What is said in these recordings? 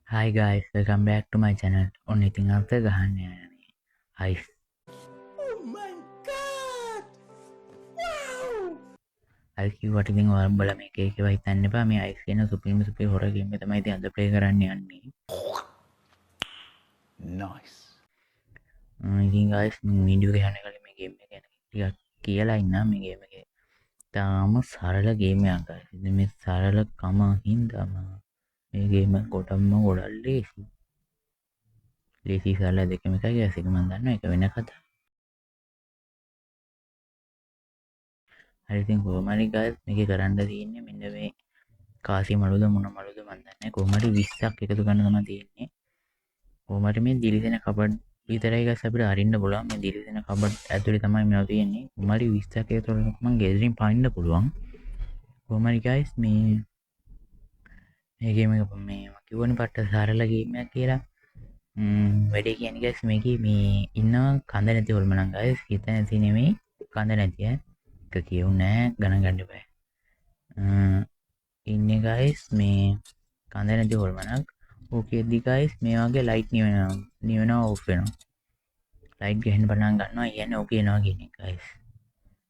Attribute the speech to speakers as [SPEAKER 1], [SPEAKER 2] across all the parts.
[SPEAKER 1] Hi guys, welcome back to my channel. Only thing after ගහන්න යන්නේ. Ice.
[SPEAKER 2] Oh my god! Wow!
[SPEAKER 1] Ice කිව්වට ඉතින් ඔයාලා මේක ඒකව හිතන්න එපා. මේ Ice කියන සුපිරි හොරර් ගේම් එක තමයි ඉතින් අද ප්ලේ කරන්න යන්නේ.
[SPEAKER 2] Nice.
[SPEAKER 1] ඉතින් guys වීඩියෝ එක යන කලින් මේ ගේම් එක ගැන ටිකක් කියලා ඉන්නම්. මේ ගේම් එක තාම සරල ගේම් එකක් guys. ඉතින් මේ සරලකම හින්දාම මේ ගේම ගොඩක් ලේසි. ලේසි සරල දෙකම එකයි guys. ඒක මම දන්නවා. ඒක වෙන කතාවක්. හරි ඉතින් කොහොම හරි guys මේකේ කරන්න තියෙන්නේ මෙන්න මේ කාසි මළුද මොන මළුද මන් දන්නේ නැහැ. කොහොම හරි 20ක් එකතු කරන්න තමයි තියෙන්නේ. කොහොම හරි මේ දිලිසෙන කබඩ් විතරයි guys අපිට අරින්න පුළුවන්. මේ දිලිසෙන කබඩ් ඇතුලේ තමයි මේවා තියෙන්නේ. කොහොම හරි 20ක් එකතු කරනකොට මම ගෙදරින් පාන්න පුළුවන්. කොහොම හරි guys මේ ගේම් එක මේ මම කිව්වනේ පට්ට සරල ගේම් එකක් කියලා. වැඩේ කියන්නේ guys මේකේ මේ ඉන්න කඳ නැති හොල්මනක් guys. හිත නැති නෙමෙයි කඳ නැති ඈ. ඒක කියුනේ ගණන් ගන්න බෑ. ඉන්නේ guys මේ කඳ නැති හොල්මනක්. ඕකෙදි guys මේ වගේ ලයිට් නිවනවා ඔෆ් වෙනවා. ලයිට් ගහන්න පටන් ගන්නවා. කියන්නේ ඕක එනවා කියන එක guys.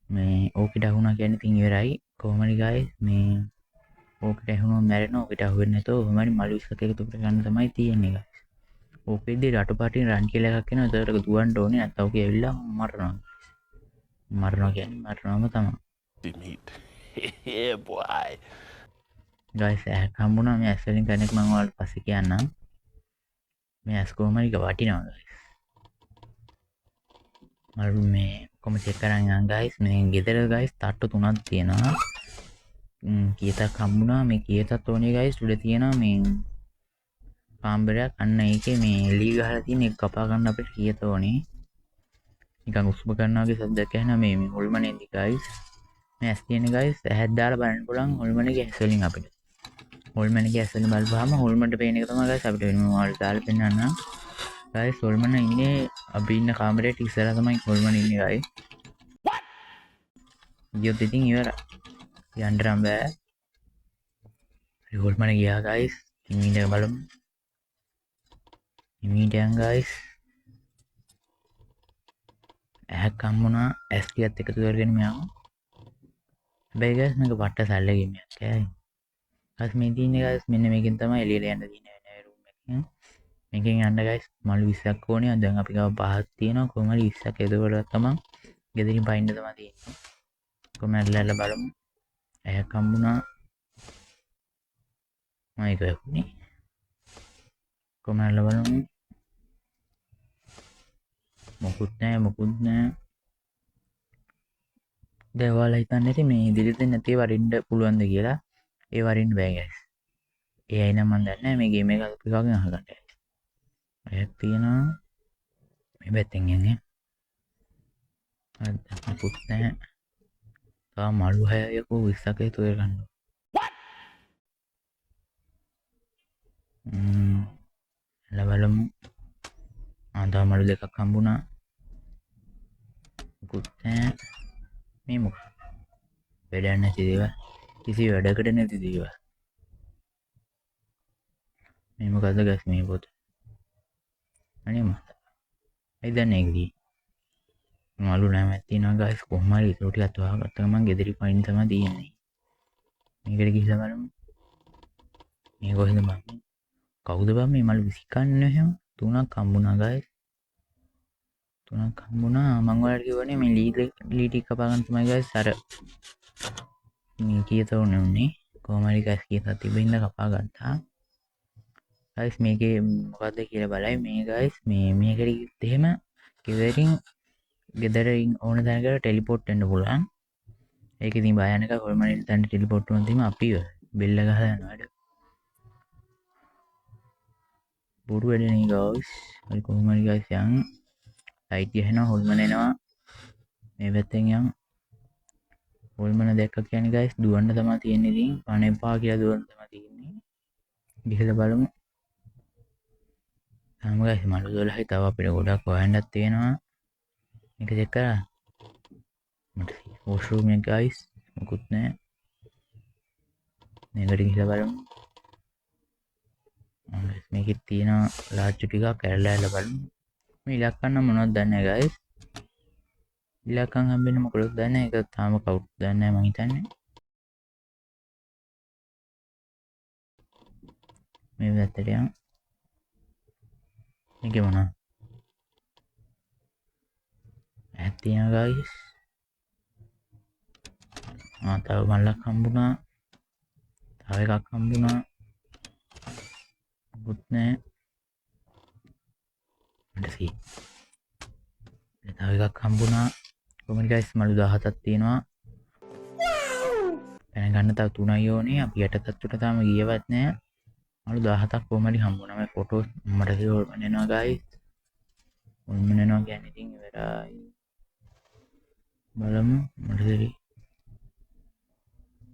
[SPEAKER 1] මේ ඕකට අහුණා කියන්නේ ඉතින් ඉවරයි. කොහොම හරි guys මේ ඕකට අහුනොත් මැරෙනවා. ඕකට අහු වෙන්නේ නැතෝ කොහොම හරි මළු විස්සක එකතු කරගන්න තමයි තියෙන්නේ guys. ඕකෙදි රතු පාටින් රන් කියලා එකක් එනවා. ඒකට දුවන්න ඕනේ නැත්නම් ඕක ඇවිල්ලා මරනවා. මරනවා කියන්නේ මරනවාම තමයි.
[SPEAKER 2] Meat. Yeah, boy.
[SPEAKER 1] ගයිස් ඇහක් හම්බුණා. මේ ඇස් වලින් කෙනෙක් මම ඔයාලට පස්සේ කියන්නම්. මේ ඇස් කොහොම හරි වටිනවා ගයිස්. මම මේ කොහොම චෙක් කරන් යන් ගයිස්. මේ ගෙදර ගයිස් තට්ටු තුනක් තියෙනවා. කීයටක් හම්බුණා. මේ කීයටත් ඕනේ ගයිස්. උඩ තියෙනවා මේ පාම්බරයක්. අන්න ඒකේ මේ එලි ගහලා තියෙන එක කපා ගන්න අපිට කීයට ඕනේ. නිකන් උස්ම කරනවා වගේ සද්දයක් ඇහෙනවා මේ හොල්මනේදී ගයිස්. මේ ඇස් තියෙන ගයිස් ඇහක් දාලා බලන්න පුළුවන් හොල්මනේගේ ඇස් වලින් අපිට. හොල්මනගේ ඇස් වලින් බලපුවාම හොල්මන්ට පේන එක තමයි ගයිස් අපිට වෙන්නේ. මම ඔයාලට දාලා පෙන්නන්නම්. ගයිස් හොල්මන ඉන්නේ අපි ඉන්න කාමරේට ඉස්සරහා තමයි හොල්මන ඉන්නේ ගයිස්. ගියොත් ඉතින් ඉවරයි. යන්න නම් බෑ. හොල්මන ගියා ගයිස්. ඉමිට බලමු. ඉමිට යන් ගයිස්. ඇහක් හම්බුණා. ඇස් ටිකත් එකතු කරගෙන මෙයා. හැබැයි ගයිස් මේක පට්ට සල්ල ගේමයක් ඈ. ගයිස් මේ තියෙන්නේ ගයිස් මෙන්න මේකෙන් තමයි එළියට යන්න තියෙන්නේ වෙන රූම් එකකින්. මේකෙන් යන්න ගයිස් මළු 20ක් ඕනේ. දැන් අපි ගාව 5ක් තියෙනවා. කොහොම හරි 20ක් එතකොට තමයි ගෙදරින් පයින්න තමයි තියෙන්නේ. කොහොම හරි ලැල්ල බලමු. ඇහක් හම්බුණා. මම ඒක වැහුනේ. කොහොම හරි බලමු. මොකුත් නැහැ. දැන් ඔයාලා හිතන්නේ නැති මේ දිලිසෙන්නේ නැති වරින්න පුළුවන්ද කියලා. ඒ වරින්න බෑ ගයිස්. ඒ අය නම් මන් දන්නේ නැහැ මේ ගේම් එක අපි කවගෙන් අහගන්න. ඇහක් තියෙනවා. මේ පැත්තෙන් යන්නේ. මොකුත් නැහැ. තා මළු 6යකෝ 20ක එකතු කරගන්න. බලමු. තා මළු දෙකක් හම්බුණා. මොකුත් නැහැ. මේ මොකක්ද? වැඩක් නැති දේවල්. කිසි වැඩකට නැති දේවල්. මේ මොකද්ද ගස් මේ පොත? අනේ මට. ඇයි දැන් ඒකදී? මළු නැමැත් තියෙනවා ගයිස් කොහොම හරි ඒක ටිකක් හොයාගත්ත ගමන් ගෙදරි පයින් තමයි තියෙන්නේ. මේකට ගිහිල්ලා බලමු. මේ කොහෙද මම? කවුද බං මේ මළු විසිකන්නේ එහෙම? තුනක් හම්බුණා ගයිස්. තුනක් හම්බුණා. මම ඔයාලට කිව්වනේ මේ ලී ටික කපා ගන්න තමයි ගයිස් අර මේ කීයත උනේ. කොහොම හරි ගයිස් කීයතක් තිබෙන්න කපා ගත්තා. ගයිස් මේකේ මොකද්ද කියලා බලයි මේ ගයිස් මේ මේකට ගිහින් එහෙම ගෙදරින් ඕන තැනකට ටෙලිපෝට් වෙන්න පුළුවන්. ඒක ඉතින් භයානක කොල්මනේ තැනට ටෙලිපෝට් වුණොත් ඉතින් අපිව බෙල්ල ගහලා යනවා වැඩ. බොරු වැඩ නේ ගයිස්. හරි කොහොම හරි ගයිස් යන් ලයිට් ගහනවා හොල්මන එනවා. මේ පැත්තෙන් යන් හොල්මන දැක්ක කියන්නේ ගයිස් දුවන්න තමයි තියෙන්නේ ඉතින් පණ එපා කියලා දුවන්න තමයි තියෙන්නේ. ගිහලා බලමු. තාම ගයිස් මළු 12යි තව අපිට ගොඩක් හොයන්නත් තියෙනවා. මේක චෙක් කරා. මට වොෂ්රූම් එක ගයිස් මොකුත් නැහැ. මේකට ගිහලා බලමු. මේකෙත් තියෙනවා ලාච්චු ටිකක් කැරලා ඇරලා බලමු. මේ ඉලක්කම් නම් මොනවද දන්නේ නැහැ guys. ඉලක්කම් හම්බෙන්නේ මොකටද දන්නේ නැහැ. ඒක තාම කවුරුත් දන්නේ නැහැ මං හිතන්නේ. මේ පැත්තට යමු. මේක මොනවද? ඇත් තියෙනවා guys. තව මල්ලක් හම්බුණා. තව එකක් හම්බුණා. මුකුත් නැහැ. තව එකක් හම්බුණා. කොහොමද guys මලු 17ක් තියෙනවා. පැන ගන්න තව 3යි ඕනේ. අපි යට තත්ත්වයට තාම ගියවත් නැහැ. මලු 17ක් කොහොම හරි හම්බුණා. මේ ෆොටෝස් මට හොල්මන් එනවා guys. හොල්මන් එනවා කියන්නේ ඉතින් ඉවරයි. බලමු මට දෙවි.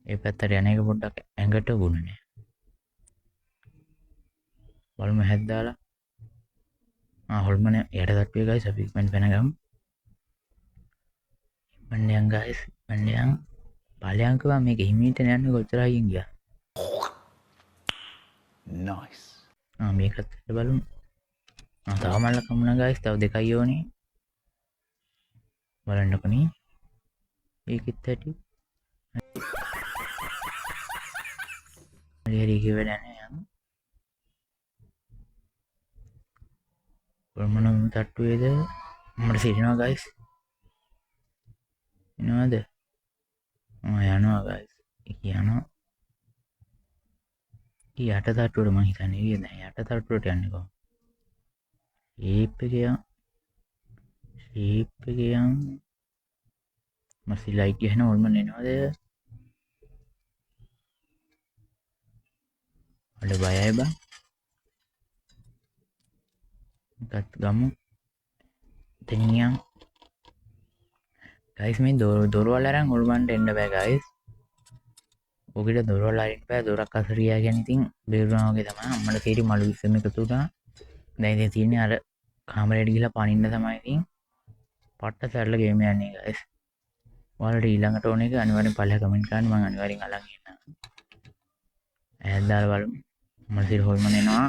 [SPEAKER 1] ඒ පැත්තට යන එක පොඩ්ඩක් ඇඟට වුණ නෑ. බලමු හැද දාලා. හොල්මන යට තට්ටුවේ guys අපි ඉක්මනට පැනගමු. ඉක්මනට යන් guys. ඉක්මනට යන්. ඵලයන් කවා මේක හිමීට යන්නේ කොච්චර හයියෙන් ගියා.
[SPEAKER 2] Nice.
[SPEAKER 1] මේකත් බලමු. තව මල්ලක් හම්බුණා guys. තව දෙකයි ඕනේ. බලන්නකොනේ. ඒකෙත් ඇටි. හරි කිව්ව නැහැ යන්න. කොල්මන තට්ටුවේද මට සිටිනවා guys. එනවාද? යනවා guys. ඒක යනවා. යට තට්ටුවට මං හිතන්නේ ඊයේ නෑ යට තට්ටුවට යන්නේ කොහොමද? ෂේප් එකේ යම් මසි ලයිට් ගහන ඕල්මන් එනවාද? අඩ බයයි බං. එකත් ගමු. එතනින් guys මේ දොරවල් අරන් ඕල්මන්ට එන්න බෑ guys. ඔකට දොරවල් අරින්න බෑ. දොරක් අසරියා කියන්නේ ඉතින් බේරුණා වගේ තමයි. අම්මලා තීරි මලු 20ම එකතු වුණා. දැන් ඉතින් තියෙන්නේ අර කාමරේට ගිහලා පනින්න තමයි ඉතින්. පට්ට සැරල ගේම යන්නේ guys. ඔයාලට ඊළඟට ඕන එක අනිවාර්යෙන් පල්ලෙහා කමෙන්ට් කරන්න මම අනිවාර්යෙන් අලන් එන්නම්. ඈත් දාලා බලමු. මල්සිර හොල්මන් එනවා.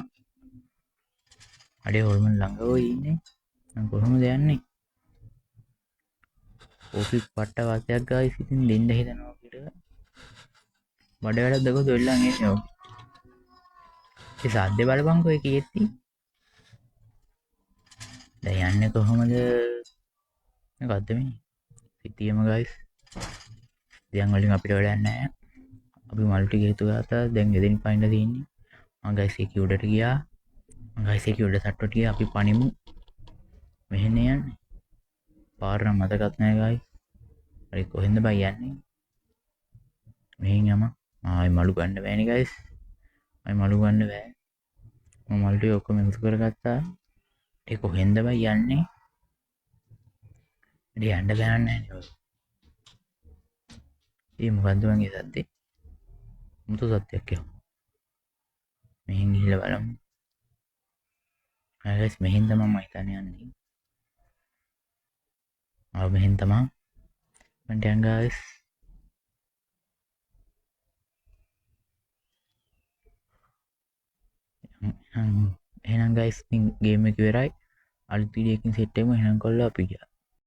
[SPEAKER 1] අඩේ හොල්මන් ළඟ ඔය ඉන්නේ. මම කොහොමද යන්නේ? ඕකි පට්ට වාසියක් guys ඉතින් දෙන්න හිතනවා පිට. බඩ වැඩක් දකෝ දෙල්ලන් එන්නේ ඔය. ඒ සාද්දේ බලපන්කෝ ඒ කීයේත්ටි. දැන් යන්නේ කොහොමද? මොකද්ද මේ? සිටියම guys. දැන් වලින් අපිට වැඩක් නැහැ. අපි මල් ටික හේතු ගත්තා. දැන් ගෙදින් පයින්න තියෙන්නේ. මම guys ඒක උඩට ගියා. මම guys ඒක උඩ තට්ටුවට ගියා. අපි පනිමු. මෙහෙන්න යන්නේ. පාර නම් මතකත් නැහැ guys. හරි කොහෙන්ද බයි යන්නේ? මෙහෙන් යම. ආයි මලු ගන්න බෑනේ guys. ආයි මලු ගන්න බෑ. මම මල් ටික ඔක්කොම එකතු කරගත්තා. ඒ කොහෙන්ද බයි යන්නේ? ඉතින් යන්න බෑනේ නේද? ඒ මොකද්ද මගේ සද්දේ? මුතු සත්‍යයක් කියමු. මෙහෙන් ගිහලා බලමු. guys මෙහෙන් තමයි මම හිතන්නේ යන්නේ. මෙහෙන් තමයි. මන්ට යන් guys. එහෙනම් guys ඉතින් ගේම් එක ඉවරයි. අලුත් වීඩියෝ එකකින් සෙට් වෙමු. එහෙනම් කොල්ලෝ අපි ගියා.